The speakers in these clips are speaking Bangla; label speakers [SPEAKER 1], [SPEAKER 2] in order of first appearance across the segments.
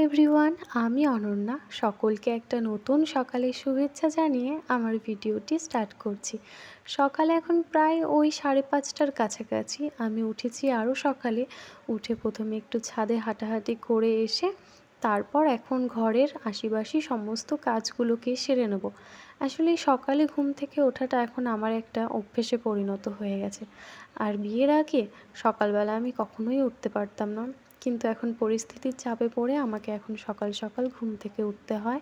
[SPEAKER 1] এভরিওয়ান, আমি অনন্যা। সকলকে একটা নতুন সকালের শুভেচ্ছা জানিয়ে আমার ভিডিওটি স্টার্ট করছি। সকালে এখন প্রায় ওই 5:30টার কাছাকাছি। আমি উঠেছি আরও সকালে। উঠে প্রথমে একটু ছাদে হাঁটাহাঁটি করে এসে তারপর এখন ঘরের আশিপাশি সমস্ত কাজগুলোকে সেরে নেব। আসলে এই সকালে ঘুম থেকে ওঠাটা এখন আমার একটা অভ্যেসে পরিণত হয়ে গেছে। আর বিয়ের আগে সকালবেলা আমি কখনোই উঠতে পারতাম না। কিন্তু এখন পরিস্থিতির চাপে পড়ে আমাকে এখন সকাল সকাল ঘুম থেকে উঠতে হয়।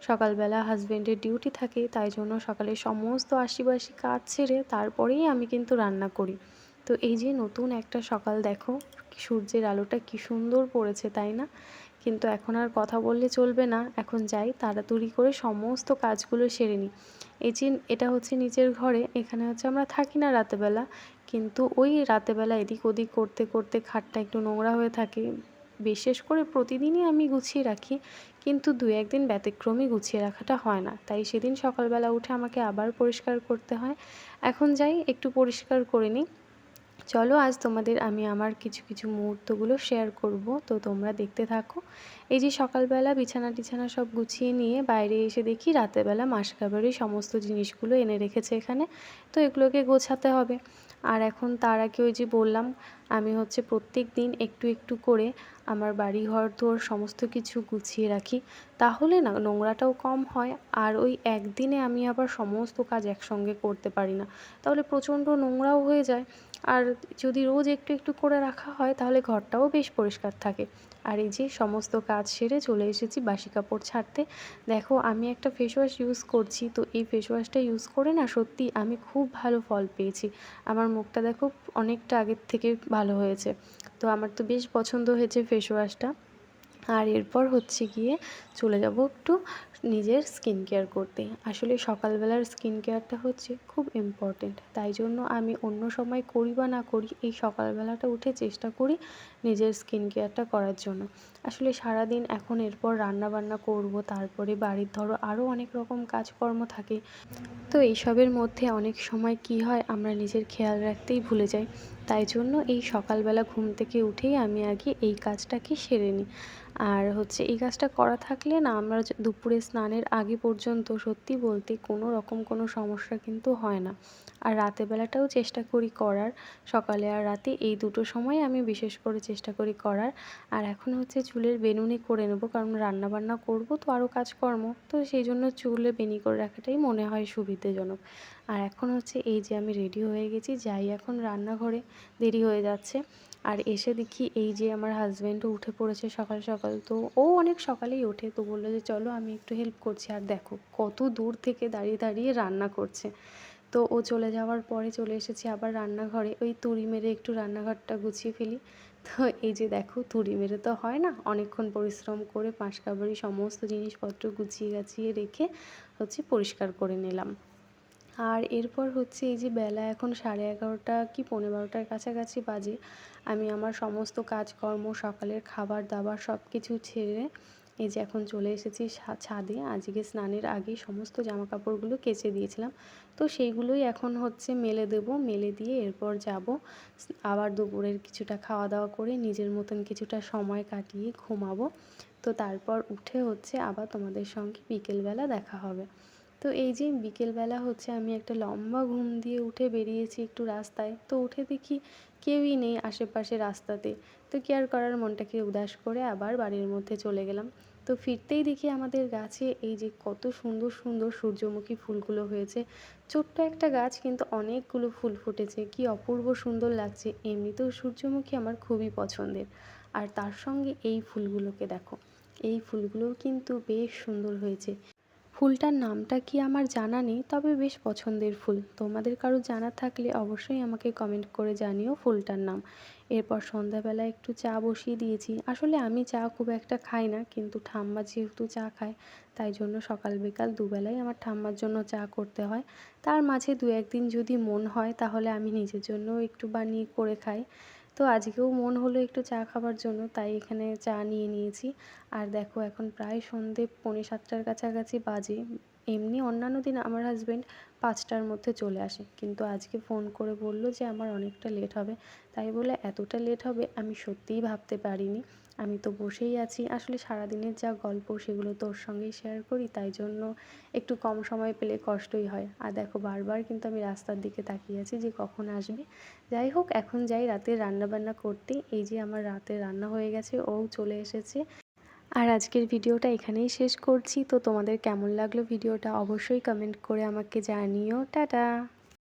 [SPEAKER 1] সকালবেলা হাসব্যান্ডের ডিউটি থাকে, তাই জন্য সকালে সমস্ত আশিবাসি কাজ সেরে তারপরেই আমি কিন্তু রান্না করি। তো এই যে নতুন একটা সকাল দেখো, সূর্যের আলোটা কি সুন্দর পড়েছে, তাই না? কিন্তু এখন আর কথা বললে চলবে না। এখন যাই তাড়াতাড়ি করে সমস্ত কাজগুলো সেরে নিই। এই যে এটা হচ্ছে নিচের ঘরে, এখানে হচ্ছে আমরা থাকি না রাতেবেলা। কিন্তু ওই রাতেবেলা এদিক ওদিক করতে করতে খাটটা একটু নোংরা হয়ে থাকে। বিশেষ করে প্রতিদিনই আমি গুছিয়ে রাখি, কিন্তু ২-১ দিন ব্যতিক্রমী গুছিয়ে রাখাটা হয় না। তাই সেদিন সকালবেলা উঠে আমাকে আবার পরিষ্কার করতে হয়। এখন যাই একটু পরিষ্কার করে নিই। চলো আজ তোমাদের আমি আমার কিছু কিছু মুহূর্তগুলো শেয়ার করব, তো তোমরা দেখতে থাকো। এই যে সকালবেলা বিছানা টিছানা সব গুছিয়ে নিয়ে বাইরে এসে দেখি রাতেরবেলা মাসকাবারি সমস্ত জিনিসগুলো এনে রেখেছে এখানে। তো এগুলোকে গোছাতে হবে। আর এখন তার আগে ওই যে বললাম, আমি হচ্ছে প্রত্যেক দিন একটু একটু করে আমার বাড়ি ঘর দোর সমস্ত কিছু গুছিয়ে রাখি। তাহলে না নোংরাটাও কম হয়। আর ওই একদিনে আমি আবার সমস্ত কাজ একসঙ্গে করতে পারি না, তাহলে প্রচণ্ড নোংরাও হয়ে যায়। আর যদি রোজ একটু একটু করে রাখা হয় তাহলে ঘরটাও বেশ পরিষ্কার থাকে। আর এই যে সমস্ত কাজ সেরে চলে এসেছি বাসি কাপড় ছাড়তে। দেখো আমি একটা ফেস ওয়াশ ইউজ করছি, তো এই ফেস ওয়াশটা ইউজ করে না সত্যি আমি খুব ভালো ফল পেয়েছি। আমার মুখটা দেখো অনেকটা আগের থেকে ভালো হয়েছে। তো আমার তো বেশ পছন্দ হয়েছে ফেস ওয়াশটা। আর এরপর হচ্ছে গিয়ে চলে যাব একটু নিজের স্কিন কেয়ার করতে। আসলে সকালবেলার স্কিন কেয়ারটা হচ্ছে খুব ইম্পর্টেন্ট, তাই জন্য আমি অন্য সময় করি বা না করি এই সকালবেলাটা উঠে চেষ্টা করি নিজের স্কিন কেয়ারটা করার জন্য। আসলে সারাদিন এখন এরপর রান্না বান্না করব, তারপরে বাড়ির ধরো আরও অনেক রকম কাজকর্ম থাকে। তো এইসবের মধ্যে অনেক সময় কি হয়, আমরা নিজের খেয়াল রাখতেই ভুলে যাই। তাই জন্য এই সকালবেলা ঘুম থেকে উঠেই আমি আগে এই কাজটাকে সেরে নিই। আর হচ্ছে এই কাজটা করা থাকলে না আমরা দুপুরে স্নানের আগে পর্যন্ত সত্যি বলতে কোনো রকম কোনো সমস্যা কিন্তু হয় না। আর রাতের বেলাটাও চেষ্টা করি করার। সকালে আর রাতে এই দুটো সময় আমি বিশেষ করে চেষ্টা করি করার। আর এখন হচ্ছে চুলের বেনুনি করে নেব, কারণ রান্না বান্না করব তো আরও কাজকর্ম, তো সেই জন্য চুলে বেনি করে রাখাটাই মনে হয় সুবিধাজনক। আর এখন হচ্ছে এই যে আমি রেডি হয়ে গেছি, যাই এখন রান্নাঘরে, দেরি হয়ে যাচ্ছে। আর এসে দেখি এই যে আমার হাজব্যান্ডও উঠে পড়েছে সকাল সকাল। তো ও অনেক সকালেই ওঠে, তো বললো যে চলো আমি একটু হেল্প করছি। আর দেখো কত দূর থেকে দাঁড়িয়ে দাঁড়িয়ে রান্না করছে। তো ও চলে যাওয়ার পরে চলে এসেছি আবার রান্নাঘরে, ওই তুড়ি মেরে একটু রান্নাঘরটা গুছিয়ে ফেলি। তো এই যে দেখো তুড়ি মেরে তো হয় না, অনেকক্ষণ পরিশ্রম করে পাঁশকাবাড়ি সমস্ত জিনিসপত্র গুছিয়ে গাছিয়ে রেখে হচ্ছে পরিষ্কার করে নিলাম। আর এরপর হচ্ছে এই যে বেলা এখন 11:30 কি 11:45টার কাছাকাছি বাজে। আমি আমার সমস্ত কাজকর্ম সকালের খাবার দাবার সব কিছু ছেড়ে এই যে এখন চলে এসেছি ছাদে। আজকে স্নানের আগেই সমস্ত জামাকাপড়গুলো কেচে দিয়েছিলাম, তো সেইগুলোই এখন হচ্ছে মেলে দেবো। মেলে দিয়ে এরপর যাব আবার দুপুরের কিছুটা খাওয়া দাওয়া করে নিজের মতন কিছুটা সময় কাটিয়ে ঘুমাবো। তো তারপর উঠে হচ্ছে আবার তোমাদের সঙ্গে বিকেলবেলা দেখা হবে। তো এই যে বিকেলবেলা হচ্ছে আমি একটা লম্বা ঘুম দিয়ে উঠে বেরিয়েছি একটু রাস্তায়। তো উঠে দেখি কেউই নেই আশেপাশে রাস্তাতে। তো কি আর করার, মনটাকে উদাস করে আবার বাড়ির মধ্যে চলে গেলাম। তো ফিরতেই দেখি আমাদের গাছে এই যে কত সুন্দর সুন্দর সূর্যমুখী ফুলগুলো হয়েছে। ছোট্ট একটা গাছ কিন্তু অনেকগুলো ফুল ফুটেছে, কি অপূর্ব সুন্দর লাগছে। এমনিতেও সূর্যমুখী আমার খুবই পছন্দের। আর তার সঙ্গে এই ফুলগুলোকে দেখো, এই ফুলগুলোও কিন্তু বেশ সুন্দর হয়েছে। ফুলটার নামটা কি আমার জানা নেই, তবে বেশ পছন্দের ফুল। তোমাদের কারো জানা থাকলে অবশ্যই আমাকে কমেন্ট করে জানিও ফুলটার নাম। এরপর সন্ধ্যাবেলা একটু চা বসিয়ে দিয়েছি। আসলে আমি চা খুব একটা খাই না, কিন্তু ঠাম্মা যেহেতু চা খায়, তাই জন্য সকাল বিকাল দুবেলাই আমার ঠাম্মার জন্য চা করতে হয়। তার মাঝে দু একদিন যদি মন হয় তাহলে আমি নিজের জন্যও একটু বানিয়ে করে খাই। তো আজকেও মন হলো একটু চা খাবার জন্য, তাই এখানে চা নিয়ে নিয়েছি। আর দেখো এখন প্রায় সন্ধে 6:45টার কাছাকাছি বাজে। এমনি অন্যান্য দিন আমার হাজব্যান্ড 5টার মধ্যে চলে আসে, কিন্তু আজকে ফোন করে বলল যে আমার অনেকটা লেট হবে। তাই বলে এতটা লেট হবে আমি সত্যিই ভাবতে পারিনি। আমি তো বসেই আছি। আসলে সারাদিনের যা গল্প সেগুলো তো ওর সঙ্গেই শেয়ার করি। তাই জন্য একটু কম সময় পেলে কষ্টই হয়। আর দেখো বারবার কিন্তু আমি রাস্তার দিকে তাকিয়ে আছি যে কখন আসবে। যাই হোক এখন যাই রাতের রান্নাবান্না করতে। এই যে আমার রাতের রান্না হয়ে গেছে, ওও চলে এসেছে। আর আজকের ভিডিওটা এখানেই শেষ করছি। তো তোমাদের কেমন লাগলো ভিডিওটা অবশ্যই কমেন্ট করে আমাকে জানিও। টাটা।